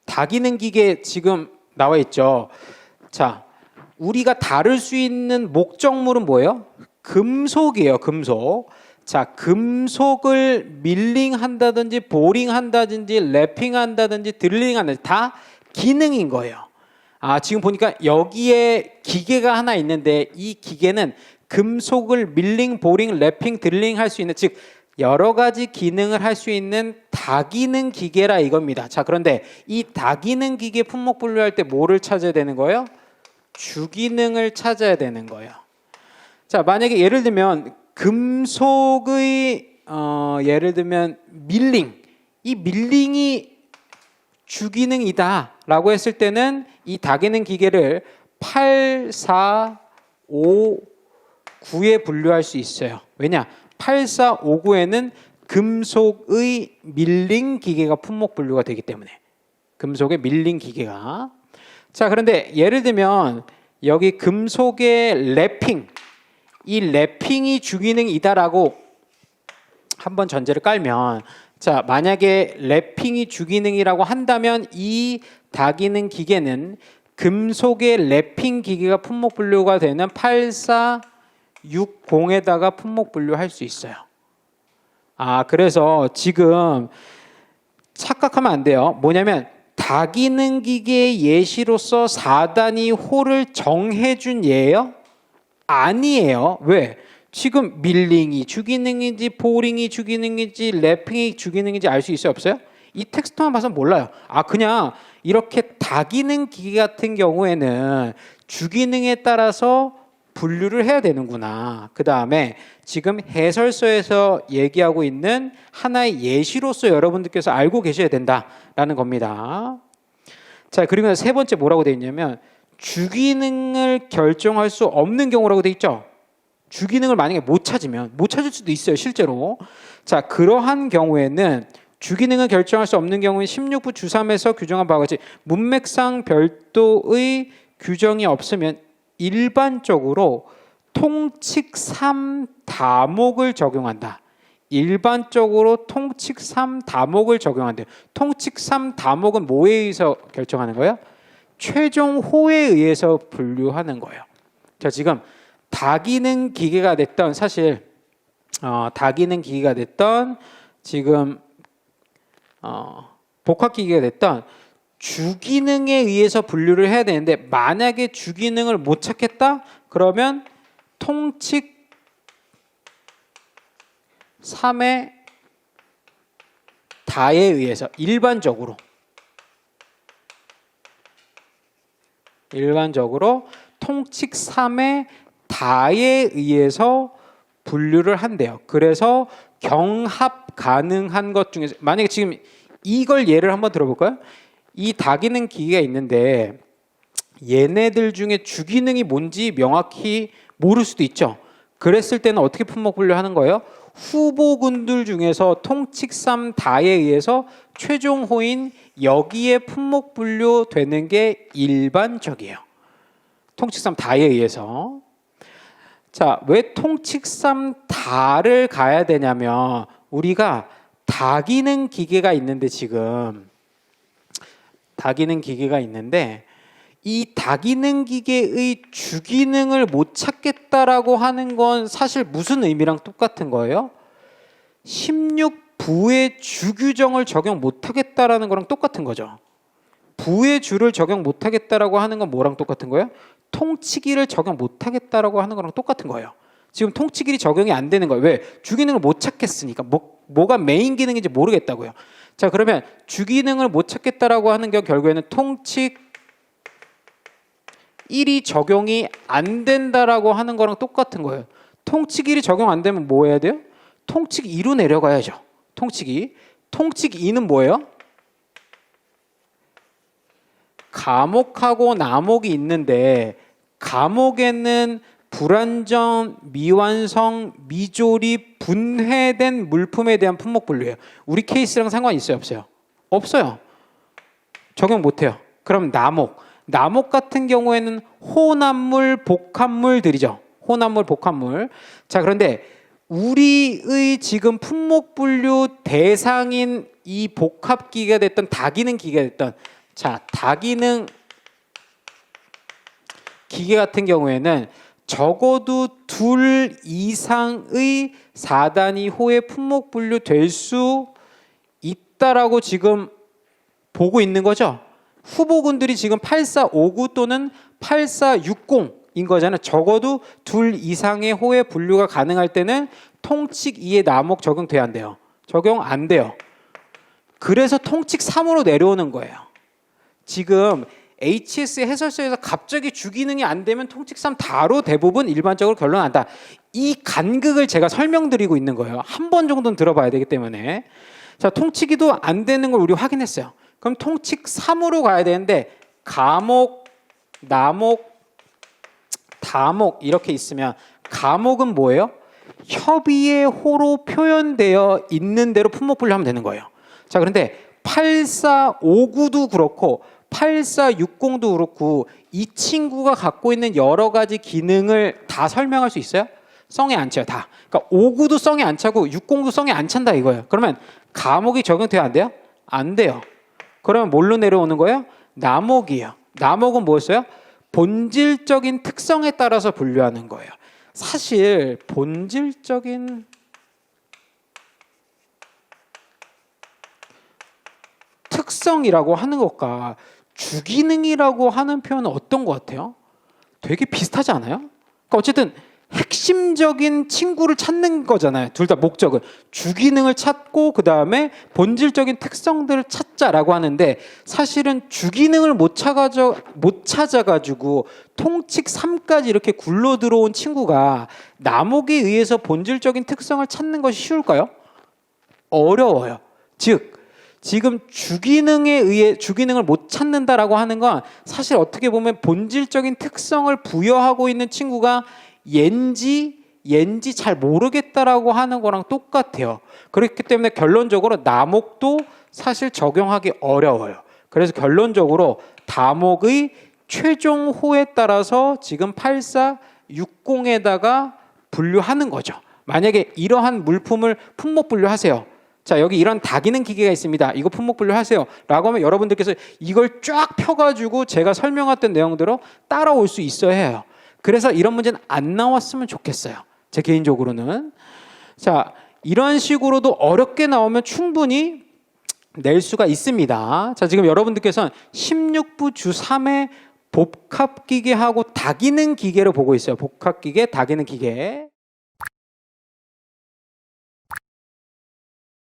다기능 기계 지금 나와 있죠. 자, 우리가 다룰 수 있는 목적물은 뭐예요? 금속이에요. 금속. 자, 금속을 밀링한다든지 보링한다든지 랩핑한다든지 드릴링한다든지 다 기능인 거예요. 지금 보니까 여기에 기계가 하나 있는데 이 기계는 금속을 밀링, 보링, 랩핑, 드릴링 할 수 있는, 즉 여러 가지 기능을 할 수 있는 다기능 기계라 이겁니다. 자, 그런데 이 다기능 기계 품목 분류할 때 뭐를 찾아야 되는 거예요? 주기능을 찾아야 되는 거예요. 자, 만약에 예를 들면 금속의 예를 들면 밀링, 이 밀링이 주기능이다 라고 했을 때는 이 다기능 기계를 8, 4, 5, 9에 분류할 수 있어요. 왜냐? 8, 4, 5, 9에는 금속의 밀링 기계가 품목 분류가 되기 때문에. 금속의 밀링 기계가. 자, 그런데 예를 들면 여기 금속의 랩핑, 이 랩핑이 주기능이다라고 한번 전제를 깔면, 자, 만약에 랩핑이 주기능이라고 한다면 이 다기능 기계는 금속의 랩핑 기계가 품목 분류가 되는 8460에다가 품목 분류할 수 있어요. 그래서 지금 착각하면 안 돼요. 뭐냐면 다기능 기계의 예시로서 4단위 홀을 정해준 예예요? 아니에요. 왜? 지금 밀링이 주기능인지 보링이 주기능인지 랩핑이 주기능인지 알 수 있어요? 없어요? 이 텍스트만 봐서 몰라요. 그냥 이렇게 다기능 기계 같은 경우에는 주기능에 따라서 분류를 해야 되는구나. 그 다음에 지금 해설서에서 얘기하고 있는 하나의 예시로서 여러분들께서 알고 계셔야 된다라는 겁니다. 자, 그리고 세 번째 뭐라고 되어 있냐면 주기능을 결정할 수 없는 경우라고 되어 있죠. 주기능을 만약에 못 찾으면, 못 찾을 수도 있어요, 실제로. 자, 그러한 경우에는 주기능을 결정할 수 없는 경우에 16부 주3에서 규정한 바와 같이 문맥상 별도의 규정이 없으면 일반적으로 통칙 3다목을 적용한다. 일반적으로 통칙 3다목을 적용한대요. 통칙 3다목은 뭐에 의해서 결정하는 거예요? 최종 호에 의해서 분류하는 거예요. 자, 지금 다기능 기계가 됐던, 사실 다기능 기계가 됐던, 지금 복합 기계가 됐던 주기능에 의해서 분류를 해야 되는데, 만약에 주기능을 못 찾겠다? 그러면 통칙 3의 다에 의해서 일반적으로 통칙 3의 다에 의해서 분류를 한대요. 그래서 경합 가능한 것 중에서, 만약에 지금 이걸 예를 한번 들어볼까요? 이 다기능 기계가 있는데 얘네들 중에 주기능이 뭔지 명확히 모를 수도 있죠. 그랬을 때는 어떻게 품목 분류하는 거예요? 후보군들 중에서 통칙 3 다에 의해서 최종 호인 여기에 품목 분류되는 게 일반적이에요. 통칙 3 다에 의해서. 자, 왜 통칙 3 다를 가야 되냐면, 우리가 다기능 기계가 있는데, 지금 다기능 기계가 있는데 이 다기능 기계의 주기능을 못 찾겠다라고 하는 건 사실 무슨 의미랑 똑같은 거예요? 16부의 주규정을 적용 못 하겠다라는 거랑 똑같은 거죠. 부의 주를 적용 못 하겠다라고 하는 건 뭐랑 똑같은 거예요? 통치기를 적용 못 하겠다라고 하는 거랑 똑같은 거예요. 지금 통치기이 적용이 안 되는 거예요. 왜? 주기능을 못 찾겠으니까. 뭐가 메인 기능인지 모르겠다고요. 자, 그러면 주기능을 못 찾겠다라고 하는 게 결국에는 통칙 1이 적용이 안 된다라고 하는 거랑 똑같은 거예요. 통칙 1이 적용 안 되면 뭐 해야 돼요? 통칙 2로 내려가야죠. 통칙 2. 통칙 2는 뭐예요? 가목하고 나목이 있는데, 가목에는 불완전, 미완성, 미조립, 분해된 물품에 대한 품목 분류예요. 우리 케이스랑 상관이 있어요, 없어요? 없어요. 적용 못해요. 그럼 나목. 나목 같은 경우에는 혼합물, 복합물들이죠. 혼합물, 복합물. 자, 그런데 우리의 지금 품목분류 대상인 이 복합기계가 됐던 다기능 기계가 됐던 자 다기능 기계 같은 경우에는 적어도 둘 이상의 4단위 호에 품목 분류될 수 있다라고 지금 보고 있는 거죠. 후보군들이 지금 8459 또는 8460인 거잖아요. 적어도 둘 이상의 호에 분류가 가능할 때는 통칙 2의 남목 적용돼야 안 돼요. 적용 안 돼요. 그래서 통칙 3으로 내려오는 거예요. 지금 HS 해설서에서 갑자기 주기능이 안 되면 통칙 3 다로 대부분 일반적으로 결론난다. 이 간극을 제가 설명드리고 있는 거예요. 한 번 정도는 들어봐야 되기 때문에. 자, 통칙 2도 안 되는 걸 우리 확인했어요. 그럼 통칙 3으로 가야 되는데 가목, 나목, 다목 이렇게 있으면 가목은 뭐예요? 협의의 호로 표현되어 있는 대로 품목 분류하면 되는 거예요. 자, 그런데 8459도 그렇고 8460도 그렇고 이 친구가 갖고 있는 여러 가지 기능을 다 설명할 수 있어요? 성에 안 차요, 다. 그러니까 59도 성에 안 차고 60도 성에 안 찬다 이거예요. 그러면 가목이 적용돼야 안 돼요? 안 돼요. 그러면 뭘로 내려오는 거예요? 나목이에요. 나목은 뭐였어요? 본질적인 특성에 따라서 분류하는 거예요. 사실 본질적인 특성이라고 하는 것과 주기능이라고 하는 표현은 어떤 것 같아요? 되게 비슷하지 않아요? 그러니까 어쨌든 핵심적인 친구를 찾는 거잖아요. 둘 다 목적은 주기능을 찾고 그 다음에 본질적인 특성들을 찾자라고 하는데 사실은 주기능을 못 찾아가지고 통칙 3까지 이렇게 굴러 들어온 친구가 나목에 의해서 본질적인 특성을 찾는 것이 쉬울까요? 어려워요. 즉 지금 주기능에 의해 주기능을 못 찾는다라고 하는 건 사실 어떻게 보면 본질적인 특성을 부여하고 있는 친구가 옌지 잘 모르겠다라고 하는 거랑 똑같아요. 그렇기 때문에 결론적으로 나목도 사실 적용하기 어려워요. 그래서 결론적으로 다목의 최종 호에 따라서 지금 8460에다가 분류하는 거죠. 만약에 이러한 물품을 품목 분류하세요. 자, 여기 이런 다기능 기계가 있습니다. 이거 품목 분류하세요. 라고 하면 여러분들께서 이걸 쫙 펴가지고 제가 설명했던 내용대로 따라올 수 있어야 해요. 그래서 이런 문제는 안 나왔으면 좋겠어요. 제 개인적으로는. 자, 이런 식으로도 어렵게 나오면 충분히 낼 수가 있습니다. 자, 지금 여러분들께서는 16부 주 3의 복합기계하고 다기능 기계를 보고 있어요. 복합기계, 다기능 기계.